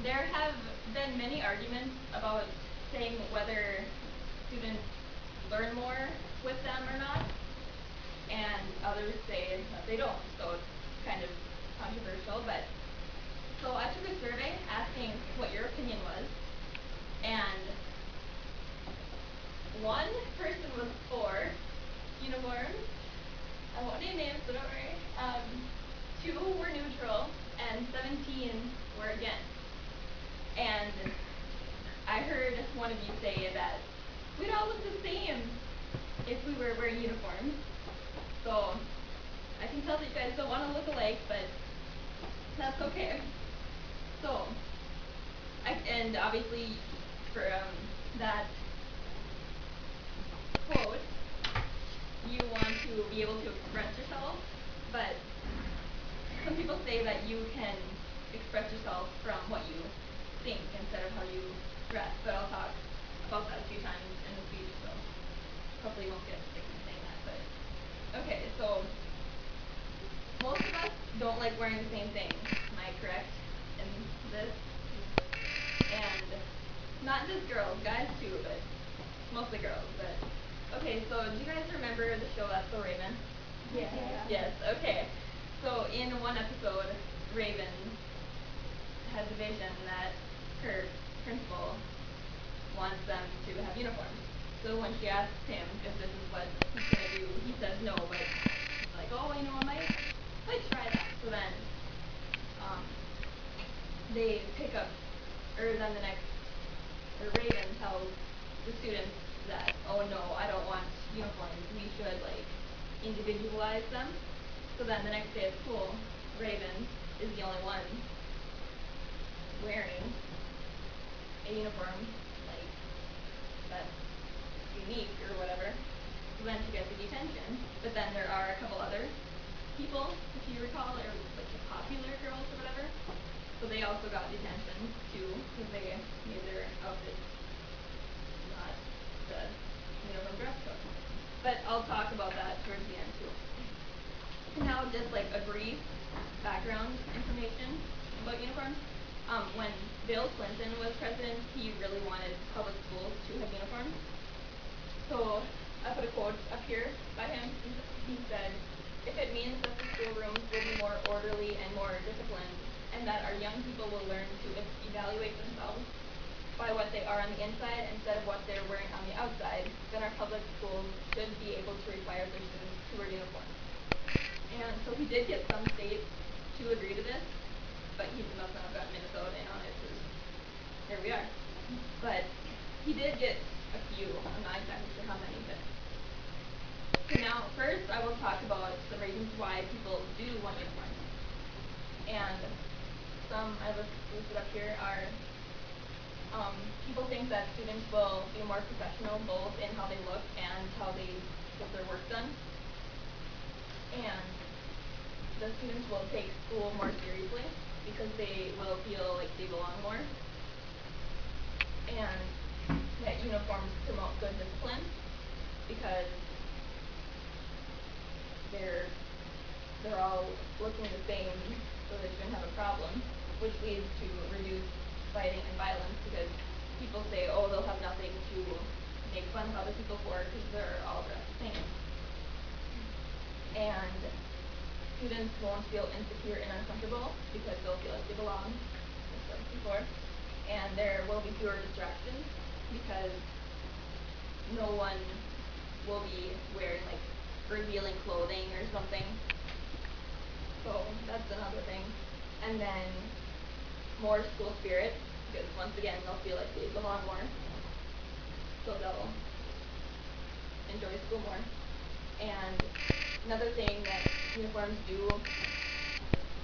There have been many arguments about saying whether students learn more with them or not, and others say that they don't. So it's kind of controversial, but so I took a survey asking what your opinion was, and one person was for uniforms. I won't name names, so don't worry. 2 were neutral, and 17 were against. And I heard one of you say that we'd all look the same if we were wearing uniforms. So I can tell that you guys don't want to look alike, but that's okay. So, and obviously for that quote, you want to be able to express yourself, but some people say that you can express yourself from what you think instead of how you dress, but I'll talk about that a few times in the speech, so hopefully you won't get sick of saying that, but okay, so most of us don't like wearing the same thing, am I correct in this? And not just girls, guys too, but mostly girls, but okay, so do you guys remember the show That's So Raven? Yeah. Yes, okay. So in one episode, Raven has a vision that her principal wants them to have uniforms. So when she asks him if this is what he's going to do, he says no, but he's like, oh, I might try that. So then they pick up, or then the next, or Raven tells the students that, oh no, I don't want uniforms, we should like individualize them. So then the next day at school, Raven is the only one wearing a uniform, like, that's unique or whatever. So then she gets a detention, but then there are a couple other people, if you recall, or like the popular girls or whatever. So they also got detention too, because they made their outfits not the uniform dress code. But I'll talk about that towards the end too. Now just like a brief background information about uniforms. When Bill Clinton was president, he really wanted public schools to have uniforms. So I put a quote up here by him. He said, if it means that the schoolrooms will be more orderly and more disciplined, and that our young people will learn to evaluate themselves by what they are on the inside instead of what they're wearing on the outside, then our public schools should be able to require their students to wear uniforms. And so he did get some states to agree to this, but he must not have gotten Minnesota in on it, because here we are. But he did get a few. I'm not exactly sure how many, but so now first I will talk about some reasons why people do want uniforms. And some I listed up here are people think that students will be more professional both in how they look and how they get their work done. And the students will take school more seriously because they will feel like they belong more. And that uniforms promote good discipline because they're all looking the same, so they shouldn't have a problem, which leads to reduced fighting and violence because people say, oh, they'll have nothing to make fun of other people for because they're all dressed the same. And students won't feel insecure and uncomfortable because they'll feel like they belong, as I said before. And there will be fewer distractions because no one will be wearing like revealing clothing or something. So that's another thing. And then more school spirit, because once again they'll feel like they belong more. So they'll enjoy school more. And another thing that uniforms do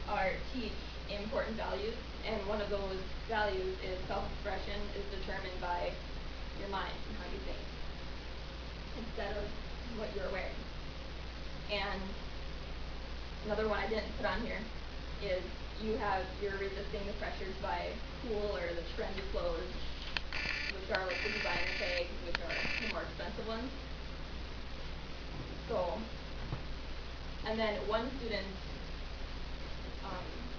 are teach important values, and one of those values is self-expression is determined by your mind and how you think instead of what you're wearing. And another one I didn't put on here is you're resisting the pressures by cool or the trendy clothes, which are like the designer tags, which are the more expensive ones. So, and then one student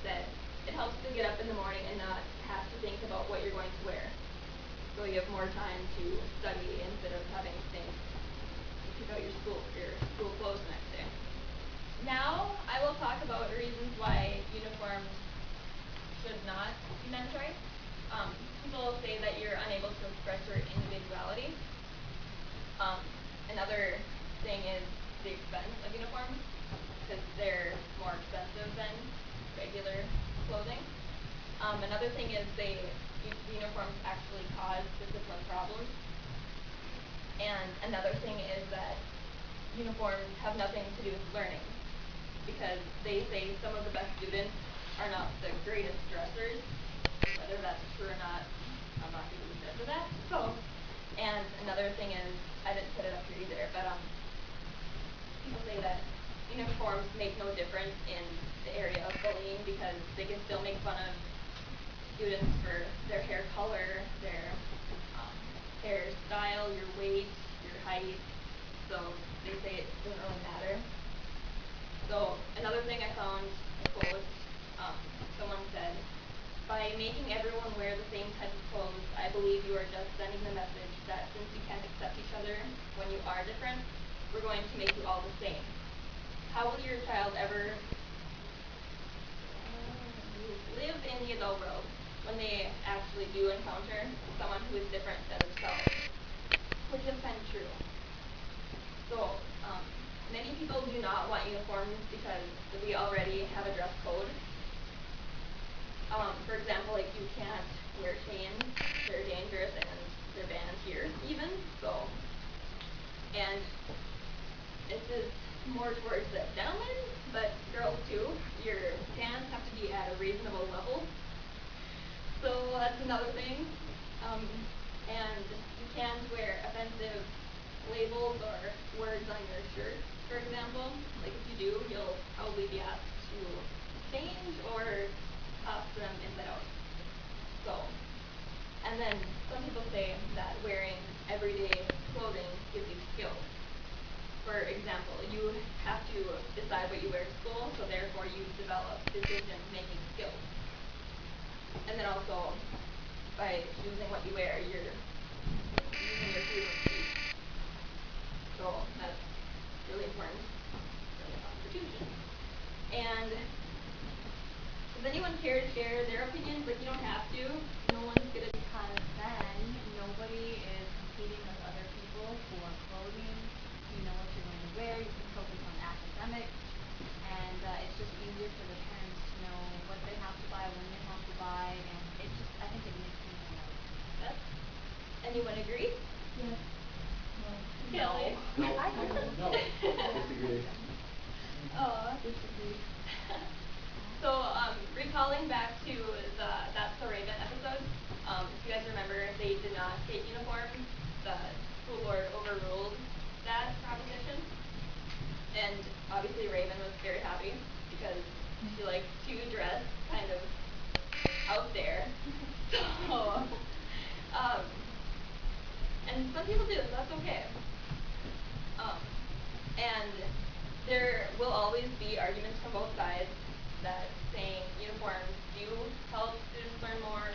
said it helps to get up in the morning and not have to think about what you're going to wear. So you have more time to study instead of having to think, pick out your school clothes the next day. Now I will talk about reasons why uniforms should not be mandatory. People say that you're unable to express your individuality. Another thing is the expense of uniforms, because they're more expensive than regular clothing. Another thing is uniforms actually cause discipline problems. And another thing is that uniforms have nothing to do with learning, because they say some of the best students are not the greatest dressers. Whether that's true or not, I'm not going to be for that. And another thing is, I didn't put it up here either, but people say that uniforms make no difference in the area of bullying, because they can still make fun of students for their hair color, their hairstyle, your weight, your height. So they say it doesn't really matter. So another thing I found, a quote, someone said, "By making everyone wear the same type of clothes, I believe you are just sending the message that since you can't accept each other when you are different, we're going to make you all the same." How will your child ever live in the adult world when they actually do encounter someone who is different than themselves? Which is kind of true. So, many people do not want uniforms because we already have a dress code. For example, like you can't wear chains, they're dangerous and they're banned here even. And this is more towards the gentlemen, but girls too. Your pants have to be at a reasonable level. So that's another thing. And you can't wear offensive labels or words on your shirt, for example. Like if you do, you'll probably be asked to change or toss them inside out. And then some people say that wearing everyday clothing gives you skills. For example, you have to decide what you wear to school, so therefore you develop decision-making skills. And then also, by choosing what you wear, you're using your freedom of speech. So that's really important for the Constitution. And does anyone care to share their opinions? Like, you don't have to. No one's gonna. Because then nobody is competing with other people for clothing. You know what you're going to wear. You can focus on academics, and it's just easier for the parents to know what they have to buy, when they have to buy, and I think it makes things better. Yes. Anyone agree? Yes. Kelly? No. No. Disagree. Disagree. So, recalling back to the That's the Raven episode, if you guys remember, they did not get uniforms. The school board overruled that proposition. And obviously Raven was very happy because she likes to dress kind of out there. So, and some people do, so that's okay. And there will always be arguments from both sides that saying uniforms do help students learn more,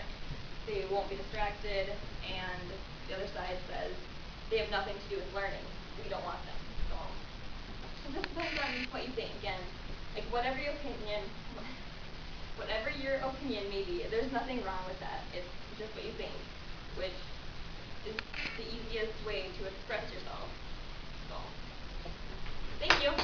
they won't be distracted, and the other side says they have nothing to do with learning, we don't want them. So it just depends on what you think. And like whatever your opinion may be, there's nothing wrong with that. It's just what you think, which is the easiest way to express yourself. So thank you.